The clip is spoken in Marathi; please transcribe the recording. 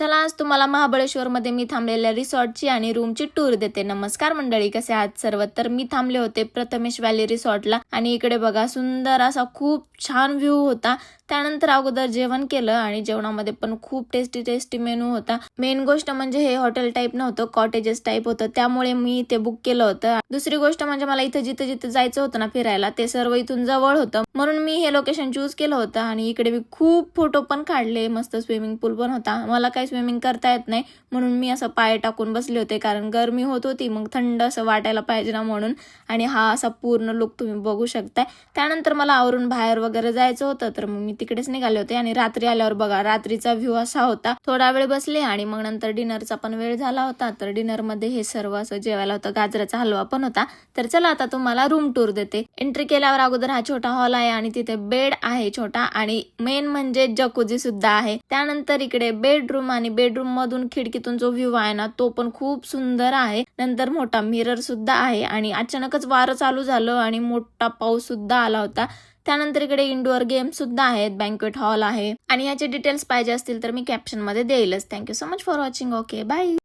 चला आज तुम्हाला महाबळेश्वरमध्ये मी थांबलेल्या रिसॉर्टची आणि रूमची टूर देते। नमस्कार मंडळी, कसे आहात सर्व? तर मी थांबले होते प्रथमेश व्हॅली रिसॉर्टला आणि इकडे बघा सुंदर असा खूप छान व्ह्यू होता। त्यानंतर अगोदर जेवण केलं आणि जेवणामध्ये पण खूप टेस्टी मेनू होता। मेन गोष्ट म्हणजे हे हॉटेल टाइप नव्हतं, कॉटेजेस टाइप होतं, त्यामुळे मी ते बुक केलं होतं। दुसरी गोष्ट म्हणजे मला इथं जिथं जायचं होतं ना फिरायला, ते सर्व इथून जवळ होतं, म्हणून मी हे लोकेशन चूज केलं होतं। आणि इकडे मी खूप फोटो पण काढले, मस्त स्विमिंग पूल पण होता। मला काही स्विमिंग करता येत नाही म्हणून मी असं पाय टाकून बसले होते, कारण गरमी होत होती, मग थंड असं वाटायला पाहिजे ना म्हणून। आणि हा असा पूर्ण लुक तुम्ही बघू शकताय। त्यानंतर मला आवरून बाहेर वगैरे जायचं होतं, तर मग मी तिकडेच निघाले होते। आणि रात्री आल्यावर बघा रात्रीचा व्ह्यू असा होता। थोडा वेळ बसले आणि मग नंतर डिनरचा पण वेळ झाला होता, तर डिनर मध्ये हे सर्व असं जेवायला होतं, गाजराचा हलवा पण होता। तर चला आता तुम्हाला रूम टूर देते। एंट्री केल्यावर अगोदर हा छोटा हॉल आहे आणि तिथे बेड आहे छोटा, आणि मेन म्हणजे जकुझी सुद्धा आहे। त्यानंतर इकडे बेडरूम, आणि बेडरूम मधून खिडकीतून जो व्ह्यू आहे ना तो पण खूप सुंदर आहे। नंतर मोठा मिरर सुद्धा आहे, आणि अचानकच वारं चालू झालं आणि मोठा पाऊस सुद्धा आला होता। त्यानंतर इकडे इंडोअर गेम सुद्धा आहेत, बँक्वेट हॉल आहे, आणि याचे डिटेल्स पाहिजे असतील तर मी कॅप्शन मध्ये देईलच। Thank you so much for watching. Okay bye.